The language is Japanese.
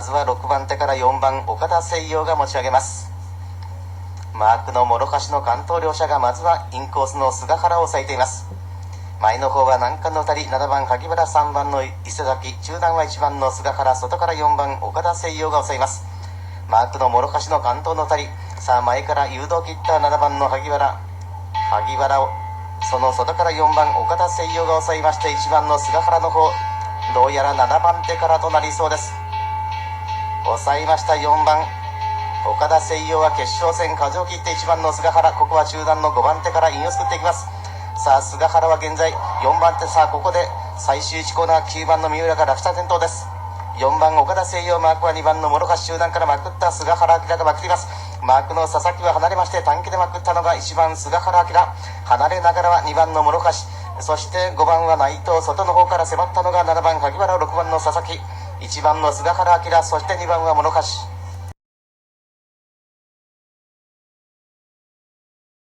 まずは6番手から4番岡田誠陽が持ち上げます。マークの諸橋の関東両者がまずはインコースの菅原を抑えています。前の方は難関の2人、7番萩原、3番の伊勢崎、中段は1番の菅原、外から4番岡田誠陽が抑えます。マークの諸橋の関東の2人、さあ前から誘導を切った7番の萩原をその外から4番岡田誠陽が抑えまして、1番の菅原の方、どうやら7番手からとなりそうです。抑えました4番岡田誠陽は決勝戦風を切って1番の菅原、ここは中段の5番手からインを救っていきます。さあ菅原は現在4番手、さあここで最終1コーナー9番の三浦が落車転倒です。4番岡田誠陽、マークは2番の諸橋、中段からまくった菅原明がまくります。マークの佐々木は離れまして、短期でまくったのが1番菅原明、離れながらは2番の諸橋、そして5番は内藤、外の方から迫ったのが7番萩原、6番の佐々木、1番の菅原明、そして2番は諸橋。